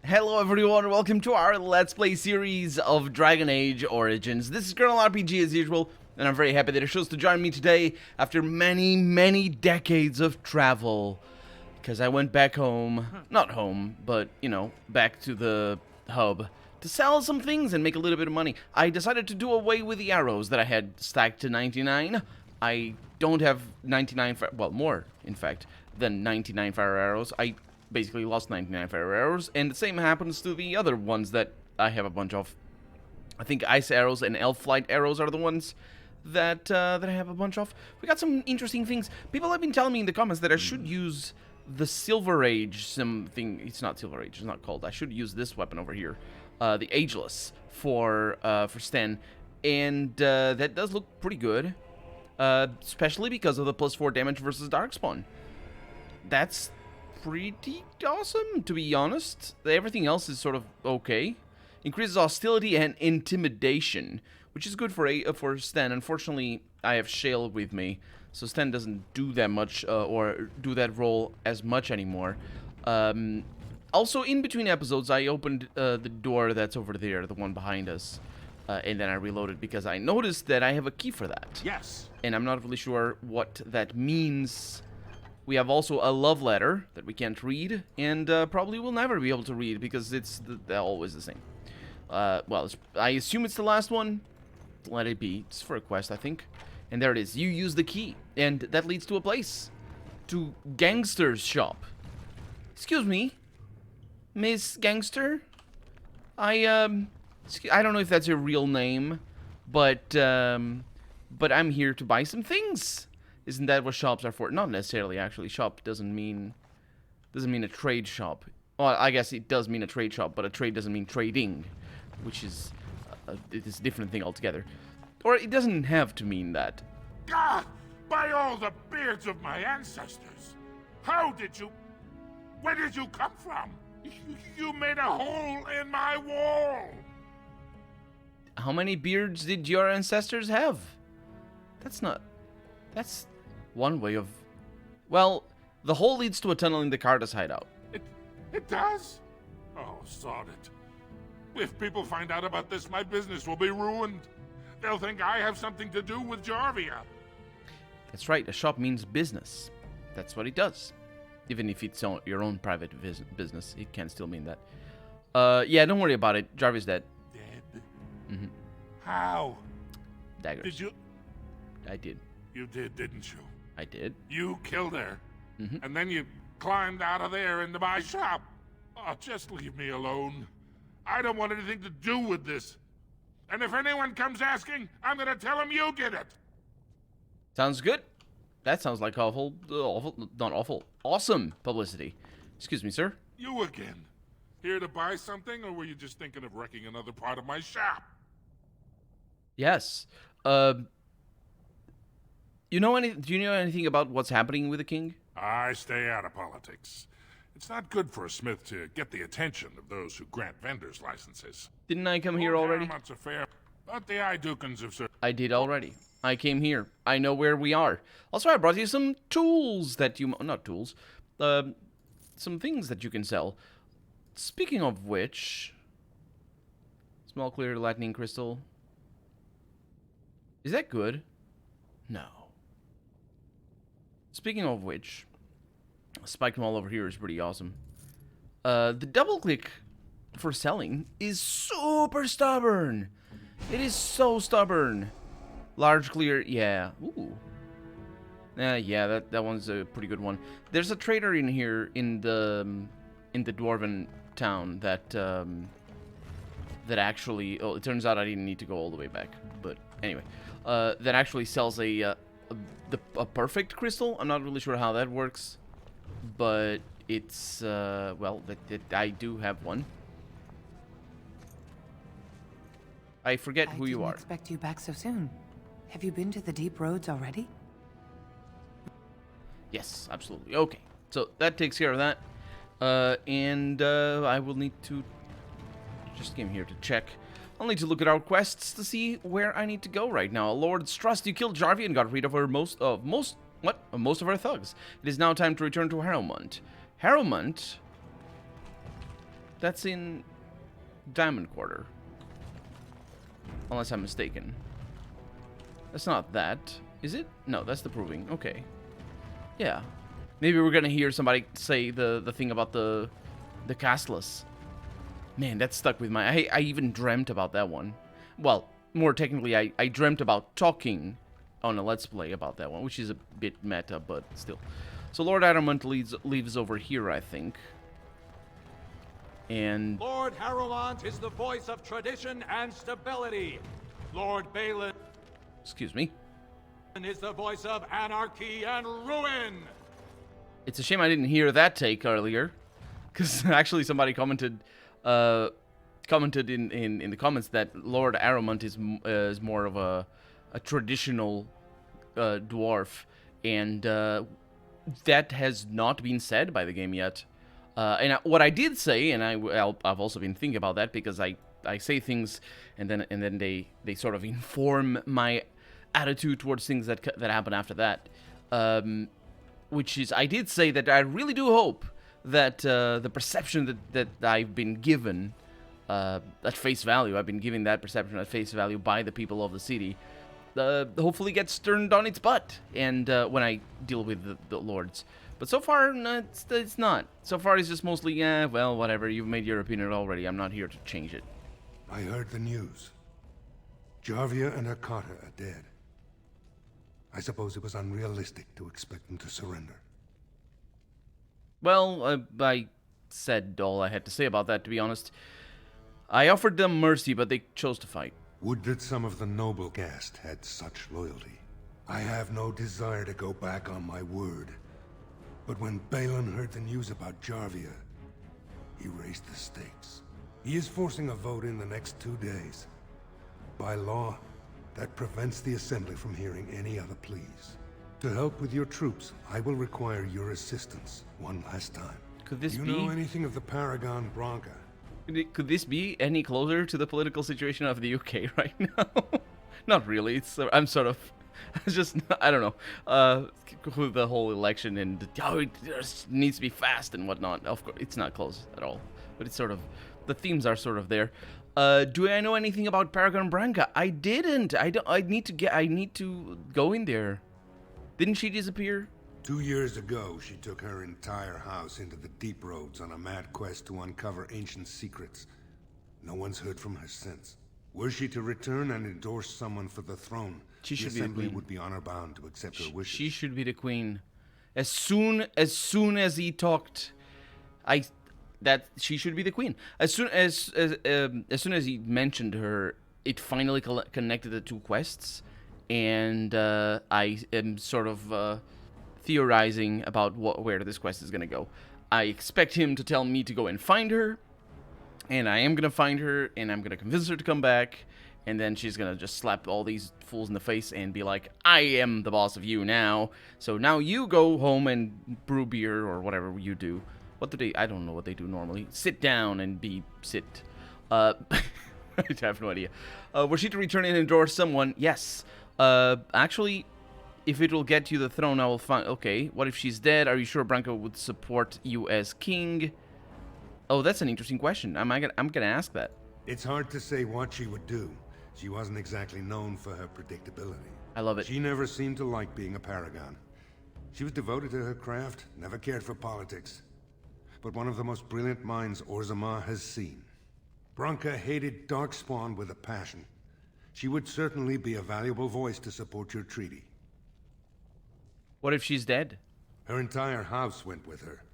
Hello everyone, welcome to our Let's Play series of Dragon Age Origins. This is Colonel RPG as usual, and I'm very happy that it chose to join me today after many decades of travel. Because I went back home, not home, but, you know, back to the hub to sell some things and make a little bit of money. I decided to do away with the arrows that I had stacked to 99. I don't have 99, well, more, in fact, than 99 fire arrows. I basically lost 99 fire arrows, and the same happens to the other ones that I have a bunch of. I think ice arrows and elf flight arrows are the ones that that I have a bunch of. We got some interesting things. People have been telling me in the comments that I should use the Silver Age something. It's not Silver Age. It's not called. I should use this weapon over here, the Ageless, for Sten, and that does look pretty good, especially because of the +4 damage versus Darkspawn. That's pretty awesome, to be honest. Everything else is sort of okay. Increases hostility and intimidation, which is good for Sten. Unfortunately, I have Shale with me, so Sten doesn't do that much or do that role as much anymore. Also, in between episodes, I opened the door that's over there, the one behind us, and then I reloaded because I noticed that I have a key for that. Yes. And I'm not really sure what that means. We have also a love letter that we can't read, and probably will never be able to read because it's they're always the same. Well, I assume it's the last one. Let it be. It's for a quest, I think. And there it is. You use the key, and that leads to a place. To Gangster's shop. Excuse me, Miss Gangster. I don't know if that's your real name, but I'm here to buy some things. Isn't that what shops are for? Not necessarily, actually. Shop doesn't mean a trade shop. Well, I guess it does mean a trade shop, but a trade doesn't mean trading, which is it's a different thing altogether. Or it doesn't have to mean that. God, by all the beards of my ancestors! How did you... Where did you come from? You made a hole in my wall! How many beards did your ancestors have? That's one way of... Well, the hole leads to a tunnel in the Carter's hideout. It does? Oh, sod it. If people find out about this, my business will be ruined. They'll think I have something to do with Jarvia. That's right, a shop means business. That's what it does. Even if it's your own private business, it can still mean that. Yeah, don't worry about it. Jarvia's dead. Dead? Mm-hmm. How? Daggers. Did you... I did. You did, didn't you? I did. You killed her. Mm-hmm. And then you climbed out of there into my shop. Oh, just leave me alone. I don't want anything to do with this. And if anyone comes asking, I'm gonna tell them you did it. Sounds good. That sounds like awesome publicity. Excuse me, sir. You again. Here to buy something, or were you just thinking of wrecking another part of my shop? Yes. Do you know anything about what's happening with the king? I stay out of politics. It's not good for a smith to get the attention of those who grant vendors licenses. Didn't I come here already? Harrowmont's a fair, but the Idukans have served. I did already. I came here. I know where we are. Also, I brought you some tools that you... Not tools. Some things that you can sell. Speaking of which... Small clear lightning crystal. Is that good? No. Speaking of which... Spiked Mall over here is pretty awesome. The double click for selling is super stubborn. It is so stubborn. Large clear, yeah. Ooh. Yeah, that one's a pretty good one. There's a trader in here in the Dwarven town that that actually. Oh, it turns out I didn't need to go all the way back. But anyway, that actually sells a perfect crystal. I'm not really sure how that works, but it's well, I do have one. I forget who you are. I didn't expect you back so soon. Have you been to the deep roads already? Yes, absolutely. Okay, so that takes care of that. And I will need to just came here to check. I'll need to look at our quests to see where I need to go right now. Lord's Trust, you killed Jarvia and got rid of her most of her thugs. It is now time to return to Harrowmont. Harrowmont That's in Diamond Quarter. Unless I'm mistaken. That's not that. Is it? No, that's the Proving. Okay. Yeah. Maybe we're gonna hear somebody say the thing about the castless. Man, that stuck with my... I even dreamt about that one. Well, more technically, I dreamt about talking on a Let's Play about that one, which is a bit meta, but still. So Lord Harrowmont lives over here, I think. And... Lord Harrowmont is the voice of tradition and stability. Lord Balin... Excuse me. ...is the voice of anarchy and ruin. It's a shame I didn't hear that take earlier. Because actually somebody commented in the comments that Lord Harrowmont is more of a traditional dwarf, and that has not been said by the game yet. And what I did say, and I've also been thinking about that, because I say things and then they sort of inform my attitude towards things that happen after that. Which is, I did say that I really do hope that the perception that I've been given at face value, I've been giving that perception at face value by the people of the city, hopefully gets turned on its butt, and when I deal with the lords. But so far, no, it's not. So far, it's just mostly, well, whatever, you've made your opinion already, I'm not here to change it. I heard the news. Jarvia and her Carter are dead. I suppose it was unrealistic to expect them to surrender. Well, I said all I had to say about that, to be honest. I offered them mercy, but they chose to fight. Would that some of the noble caste had such loyalty. I have no desire to go back on my word. But when Balin heard the news about Jarvia, he raised the stakes. He is forcing a vote in the next 2 days. By law, that prevents the Assembly from hearing any other pleas. To help with your troops, I will require your assistance one last time. Could this Do be... you know anything of the Paragon Branca? Could this be any closer to the political situation of the UK right now? Not really. I'm sort of... just, I don't know. With the whole election and it needs to be fast and whatnot. Of course, it's not close at all. But it's sort of... The themes are sort of there. Do I know anything about Paragon Branca? I didn't. I need to go in there. Didn't she disappear? 2 years ago, she took her entire house into the deep roads on a mad quest to uncover ancient secrets. No one's heard from her since. Were she to return and endorse someone for the throne, she should the be the Assembly queen. would be honor-bound to accept her wishes. She should be the queen. As soon as he talked, she should be the queen. As soon as he mentioned her, it finally connected the two quests, and I am sort of theorizing about where this quest is gonna go. I expect him to tell me to go and find her, and I am gonna find her, and I'm gonna convince her to come back, and then she's gonna just slap all these fools in the face and be like, I am the boss of you now, so now you go home and brew beer or whatever you do. What do they... I don't know what they do normally. Sit down and sit. I have no idea. Were she to return and endorse someone? Yes. Actually, if it will get you the throne, I will find... Okay, what if she's dead? Are you sure Branca would support you as king? Oh, that's an interesting question. I'm gonna ask that. It's hard to say what she would do. She wasn't exactly known for her predictability. I love it. She never seemed to like being a paragon. She was devoted to her craft, never cared for politics. But one of the most brilliant minds Orzammar has seen. Branca hated Darkspawn with a passion. She would certainly be a valuable voice to support your treaty. What if she's dead? Her entire house went with her.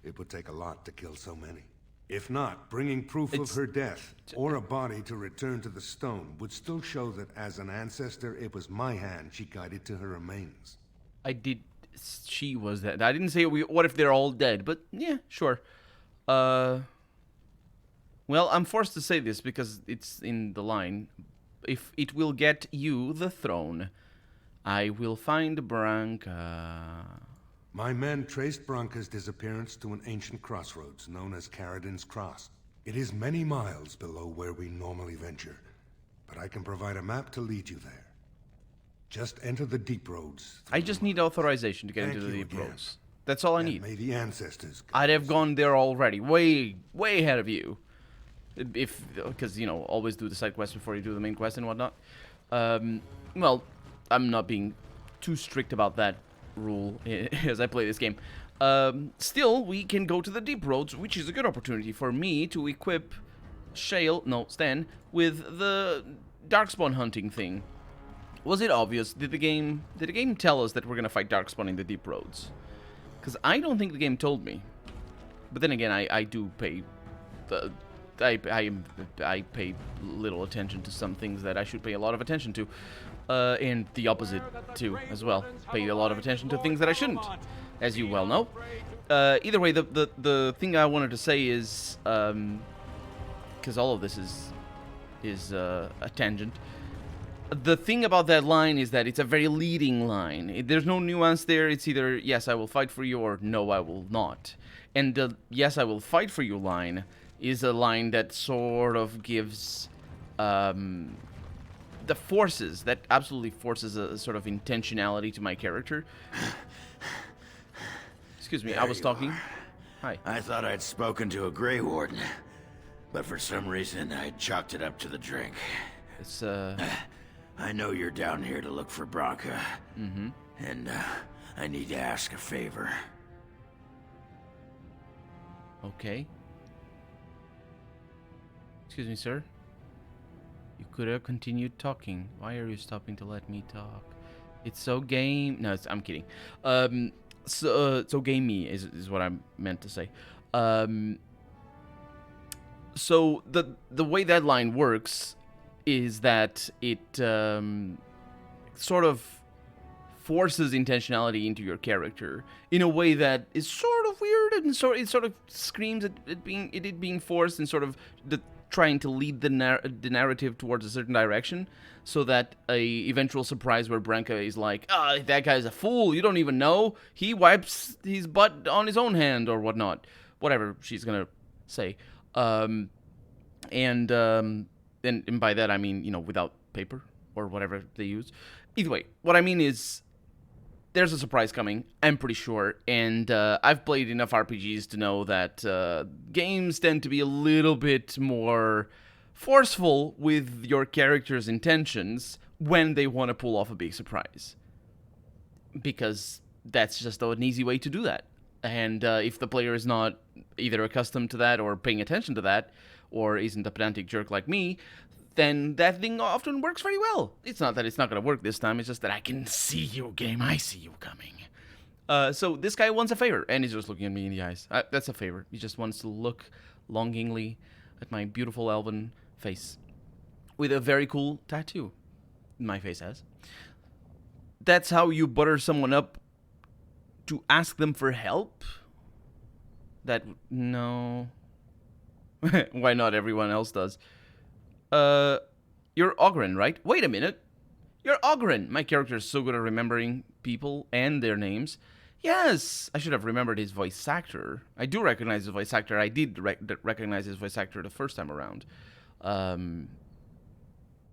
It would take a lot to kill so many. If not, bringing proof of her death, or a body to return to the stone, would still show that as an ancestor, it was my hand she guided to her remains. She was dead. I didn't say what if they're all dead, but yeah, sure. Well, I'm forced to say this because it's in the line. If it will get you the throne, I will find Branca. My men traced Branca's disappearance to an ancient crossroads known as Caradin's Cross. It is many miles below where we normally venture, but I can provide a map to lead you there. Just enter the deep roads. I just need authorization to get into the deep again. roads. That's all I And need. may the ancestors I'd have gone there already, way ahead of you. Because, you know, always do the side quest before you do the main quest and whatnot. Well, I'm not being too strict about that rule as I play this game. Still, we can go to the deep roads, which is a good opportunity for me to equip Stan, with the darkspawn hunting thing. Was it obvious? Did the game tell us that we're gonna fight darkspawn in the deep roads? Because I don't think the game told me. But then again, I do pay I pay little attention to some things that I should pay a lot of attention to, and the opposite too as well. Pay a lot of attention to things that I shouldn't, as you well know. Either way, the thing I wanted to say is, because all of this is a tangent. The thing about that line is that it's a very leading line. There's no nuance there. It's either yes, I will fight for you, or no, I will not. And the yes, I will fight for you line is a line that sort of gives that absolutely forces a sort of intentionality to my character. Excuse me, I was talking. Hi. I thought I'd spoken to a Grey Warden, but for some reason I chalked it up to the drink. It's I know you're down here to look for Branka. Mm-hmm. And I need to ask a favor. Okay. Excuse me, sir. You could have continued talking. Why are you stopping to let me talk? It's so game. No, I'm kidding. So gamey is what I meant to say. So the way that line works is that it sort of forces intentionality into your character in a way that is sort of weird, and it sort of screams at it being forced, and sort of trying to lead the narrative towards a certain direction, so that a eventual surprise where Branka is like, that guy's a fool, you don't even know, he wipes his butt on his own hand, or whatnot, whatever she's gonna say, and by that I mean, you know, without paper or whatever they use. Either way, what I mean is there's a surprise coming, I'm pretty sure, and I've played enough RPGs to know that games tend to be a little bit more forceful with your character's intentions when they want to pull off a big surprise. Because that's just an easy way to do that. And if the player is not either accustomed to that or paying attention to that, or isn't a pedantic jerk like me, then that thing often works very well. It's not that it's not going to work this time, it's just that I can see you, game, I see you coming. So this guy wants a favor, and he's just looking at me in the eyes. That's a favor. He just wants to look longingly at my beautiful elven face, with a very cool tattoo my face has. That's how you butter someone up to ask them for help? No. Why not? Everyone else does. You're Oghren, right? Wait a minute. You're Oghren. My character is so good at remembering people and their names. Yes, I should have remembered his voice actor. I do recognize his voice actor. I did recognize his voice actor the first time around.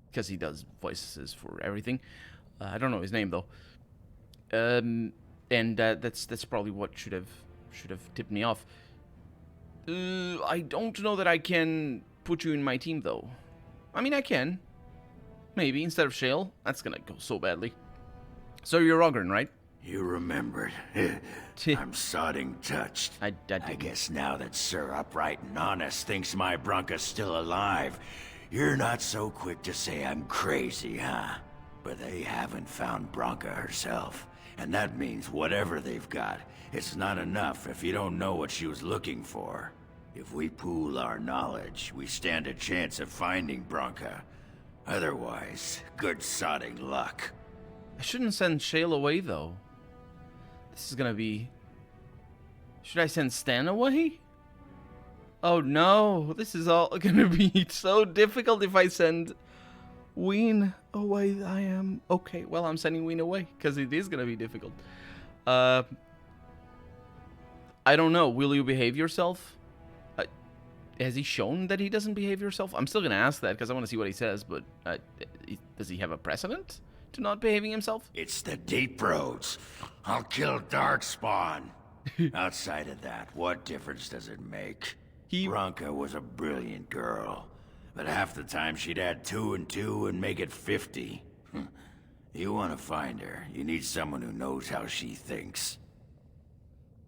Because he does voices for everything. I don't know his name, though. And that's probably what should have tipped me off. I don't know that I can put you in my team, though. I mean, I can. Maybe, instead of Shale. That's gonna go so badly. So you're Oghren, right? You remembered. I'm sodding touched. I guess now that Sir Upright and Honest thinks my Branka's still alive, you're not so quick to say I'm crazy, huh? But they haven't found Branka herself. And that means whatever they've got, it's not enough if you don't know what she was looking for. If we pool our knowledge, we stand a chance of finding Branka. Otherwise, good sodding luck. I shouldn't send Shale away, though. This is gonna be... Should I send Stan away? Oh no, this is all gonna be so difficult if I send Ween away. I am... Okay, well, I'm sending Ween away, because it is gonna be difficult. I don't know. Will you behave yourself? Has he shown that he doesn't behave yourself? I'm still gonna ask that, because I want to see what he says, but does he have a precedent to not behaving himself? It's the deep roads. I'll kill Darkspawn. Outside of that, what difference does it make? He- Bronca was a brilliant girl, but half the time she'd add 2 and 2 and make it 50. You want to find her, you need someone who knows how she thinks.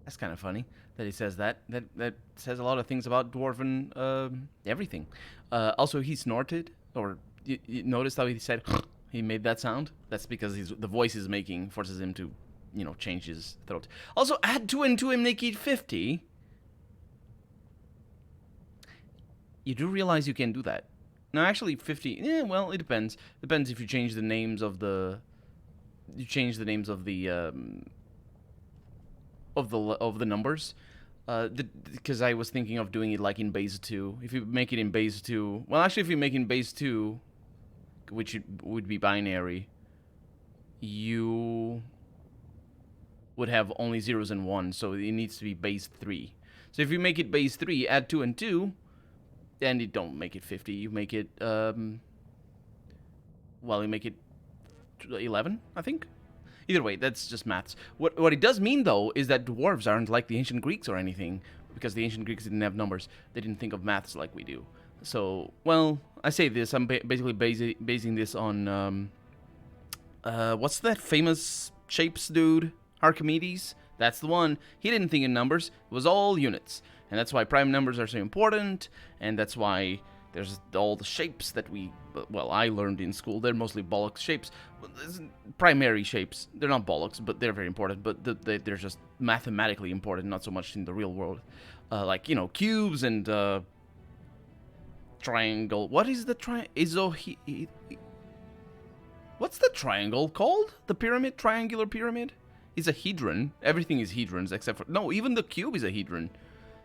That's kind of funny that he says that. That says a lot of things about Dwarven everything. Also, he snorted, or you noticed how he said he made that sound? That's because the voice he's making forces him to, you know, change his throat. Also, add 2 and 2 and make it 50. You do realize you can do that. No, actually, 50. Yeah, well, it depends. Depends if you change the names of the. You change the names of the numbers. Because I was thinking of doing it like in base 2. If you make it in base 2, well, actually, if you make it in base 2, which would be binary, you would have only zeros and ones. So it needs to be base 3. So if you make it base 3, add 2 and 2. And you don't make it 50, you make it, well, you make it 11, I think? Either way, that's just maths. What it does mean, though, is that dwarves aren't like the ancient Greeks or anything, because the ancient Greeks didn't have numbers. They didn't think of maths like we do. So, well, I say this, I'm basically basing this on, what's that famous shapes dude? Archimedes? That's the one. He didn't think in numbers, it was all units. And that's why prime numbers are so important, and that's why there's all the shapes that well, I learned in school. They're mostly bollocks shapes. Primary shapes. They're not bollocks, but they're very important. But they're just mathematically important, not so much in the real world. Like, you know, cubes and triangle. What is the what's the triangle called? The pyramid? Triangular pyramid? It's a hedron. Everything is hedrons except for... No, even the cube is a hedron.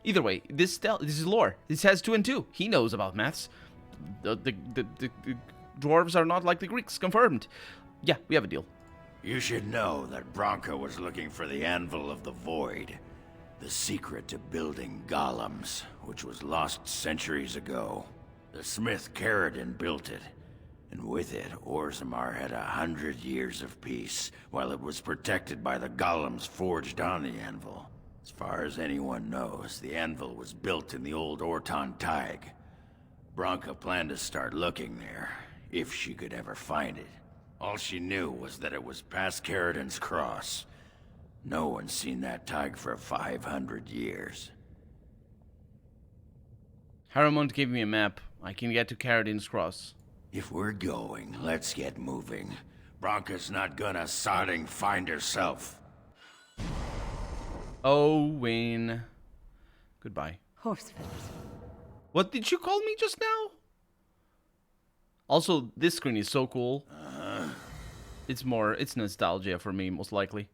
Either way, this is lore. This has 2 and 2. He knows about maths. The dwarves are not like the Greeks. Confirmed. Yeah, we have a deal. You should know that Bronca was looking for the Anvil of the Void, the secret to building golems, which was lost centuries ago. The smith Caradon built it, and with it, Orzammar had 100 years of peace, while it was protected by the golems forged on the anvil. As far as anyone knows, the anvil was built in the old Orton Tig. Bronca planned to start looking there, if she could ever find it. All she knew was that it was past Caradon's cross. No one's seen that Tig for 500 years. Harrowmont gave me a map. I can get to Caradon's cross. If we're going, let's get moving. Bronca's not gonna sodding find herself. Owen. Goodbye. Horsefits. What did you call me just now? Also, this screen is so cool. It's nostalgia for me, most likely.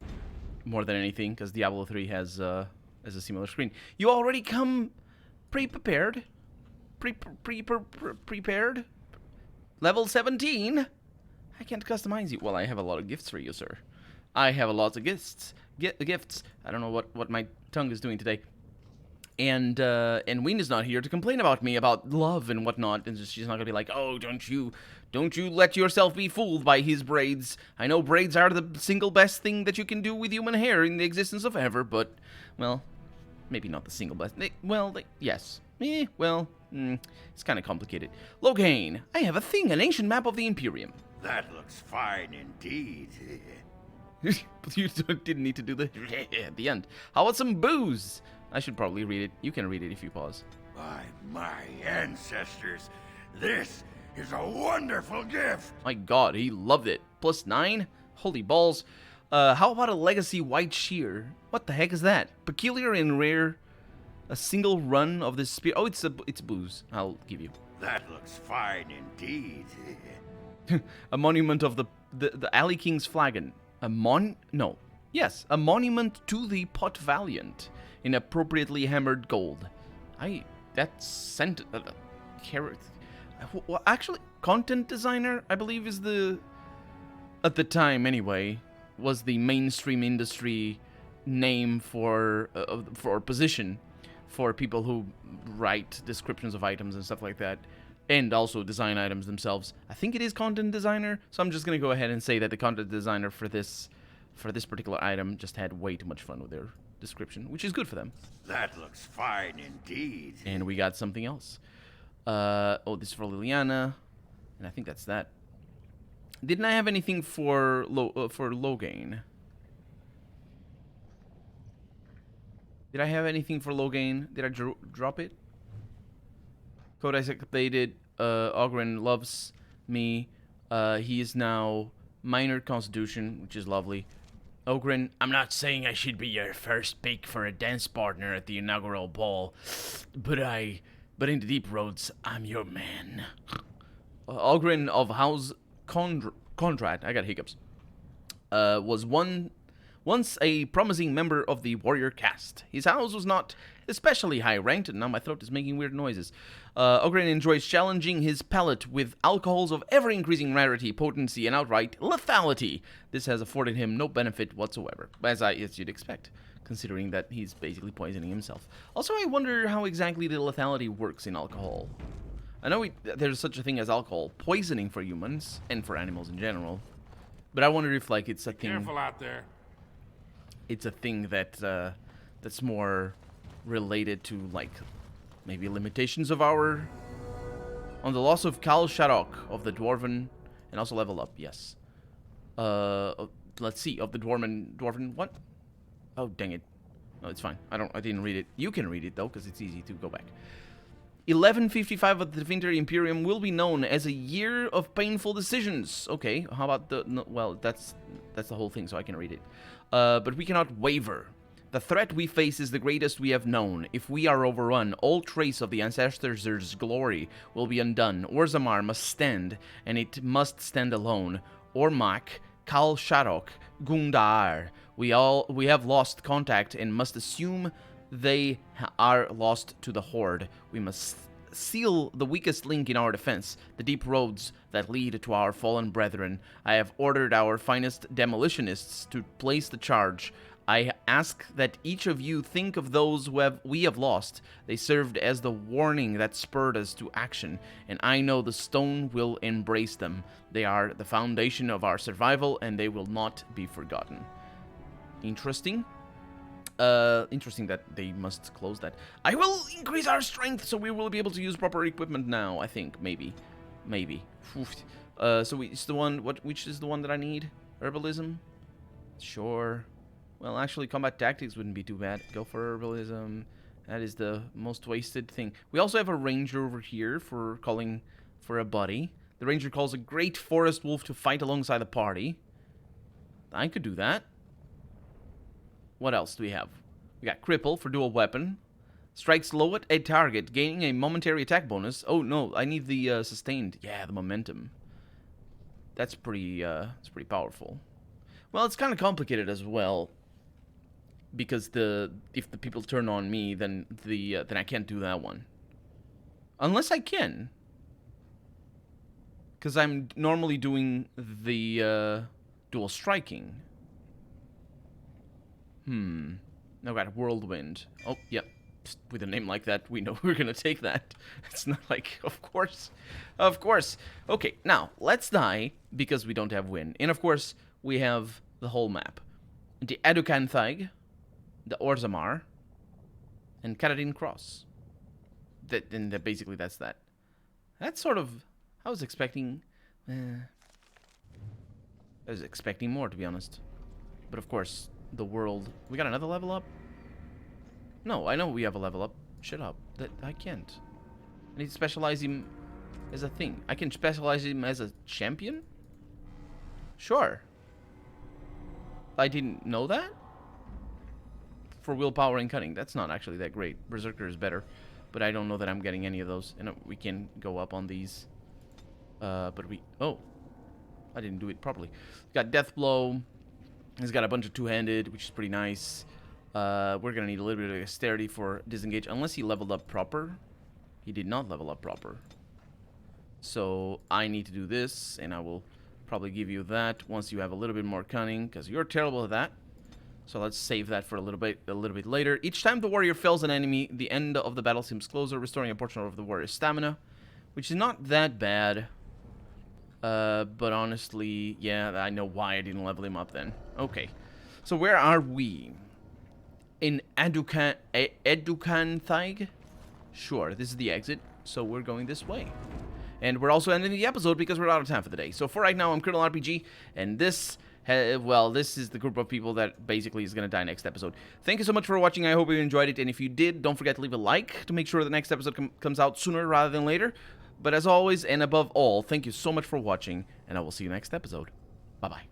More than anything, because Diablo 3 has a similar screen. You already come pre-prepared? Prepared? Level 17? I can't customize you. Well, I have a lot of gifts for you, sir. I have a lot of gifts. Gifts. I don't know what my tongue is doing today. And Ween is not here to complain about me, about love and whatnot. And she's not gonna be like, oh, don't you let yourself be fooled by his braids. I know braids are the single best thing that you can do with human hair in the existence of ever, but, well, maybe not the single best. Yes. It's kind of complicated. Loghain, I have a thing, an ancient map of the Imperium. That looks fine indeed. You didn't need to do the at the end. How about some booze? I should probably read it. You can read it if you pause. By my ancestors, this is a wonderful gift. My god, he loved it. +9? Holy balls. How about a legacy white shear? What the heck is that? Peculiar and rare. A single run of this spear. Oh, it's booze. I'll give you. That looks fine indeed. A monument of the Alley King's flagon. A monument to the Pot Valiant in appropriately hammered gold. That's sent carrot. Well, actually, content designer, I believe, is at the time anyway, was the mainstream industry name for position for people who write descriptions of items and stuff like that, and also design items themselves. I think it is content designer, so I'm just gonna go ahead and say that the content designer for this particular item just had way too much fun with description, which is good for them. That looks fine indeed. And we got something else. Oh, this is for Liliana, and I think that's that. Didn't I have anything for Logain? Did I have anything for Logain? Did I drop it? Code I updated. Oghren loves me. He is now minor constitution, which is lovely. Oghren, I'm not saying I should be your first pick for a dance partner at the inaugural ball, but in the deep roads, I'm your man. Oghren of House Conrad, I got hiccups, was once a promising member of the warrior caste. His house was not especially high-ranked, and now my throat is making weird noises. Oghren enjoys challenging his palate with alcohols of ever-increasing rarity, potency, and outright lethality. This has afforded him no benefit whatsoever, as you'd expect, considering that he's basically poisoning himself. Also, I wonder how exactly the lethality works in alcohol. I know there's such a thing as alcohol poisoning for humans, and for animals in general, but I wonder if, like, it's a thing... Careful out there. It's a thing that that's more related to, like, maybe limitations of our... On the loss of Kal Sharok of the Dwarven, and also level up, yes. Let's see, of the Dwarven, what? Oh, dang it. No, it's fine. I didn't read it. You can read it, though, because it's easy to go back. 1155 of the Divinity Imperium will be known as a year of painful decisions. Okay, how about the... No, well, that's the whole thing, so I can read it. But we cannot waver. The threat we face is the greatest we have known. If we are overrun, all trace of the ancestors' glory will be undone. Orzammar must stand, and it must stand alone. Ormak, Kal Sharok, Gundar. We have lost contact and must assume they are lost to the Horde. We must seal the weakest link in our defense, the deep roads that lead to our fallen brethren. I have ordered our finest demolitionists to place the charge. I ask that each of you think of those we have lost. They served as the warning that spurred us to action, and I know the stone will embrace them. They are the foundation of our survival, and they will not be forgotten. Interesting. Interesting that they must close that. I will increase our strength, so we will be able to use proper equipment now, I think. Maybe. So it's the one... Which is the one that I need? Herbalism? Sure. Well, actually, combat tactics wouldn't be too bad. Go for herbalism. That is the most wasted thing. We also have a ranger over here for calling for a buddy. The ranger calls a great forest wolf to fight alongside the party. I could do that. What else do we have? We got cripple for dual weapon. Strikes low at a target, gaining a momentary attack bonus. Oh, no, I need the sustained. Yeah, the momentum. That's pretty powerful. Well, it's kind of complicated as well. Because if the people turn on me, then I can't do that one. Unless I can. Because I'm normally doing the dual striking. Now got whirlwind. Oh, yep. With a name like that, we know we're gonna take that. It's not like, of course. Of course. Okay, now, let's die, because we don't have win. And of course, we have the whole map. The Educanthig, the Orzammar, and Karadin Cross. Basically, that's that. That's sort of... I was expecting... I was expecting more, to be honest. But of course, the world... We got another level up? No, I know we have a level up. Shut up. I can't. I need to specialize him as a thing. I can specialize him as a champion? Sure. I didn't know that? For willpower and cunning. That's not actually that great. Berserker is better. But I don't know that I'm getting any of those. And we can go up on these. But we... Oh. I didn't do it properly. Got Death Blow. He's got a bunch of two-handed, which is pretty nice. We're going to need a little bit of dexterity for disengage. Unless he leveled up proper. He did not level up proper. So I need to do this. And I will probably give you that once you have a little bit more cunning. Because you're terrible at that. So let's save that for a little bit later. Each time the warrior fells an enemy, the end of the battle seems closer, restoring a portion of the warrior's stamina, which is not that bad. But honestly, yeah, I know why I didn't level him up then. Okay, so where are we? in Educanthig? Sure, this is the exit, so we're going this way. And we're also ending the episode because we're out of time for the day. So for right now, I'm Colonel RPG, and this is the group of people that basically is going to die next episode. Thank you so much for watching. I hope you enjoyed it, and if you did, don't forget to leave a like to make sure the next episode comes out sooner rather than later. But as always, and above all, thank you so much for watching, and I will see you next episode. Bye-bye.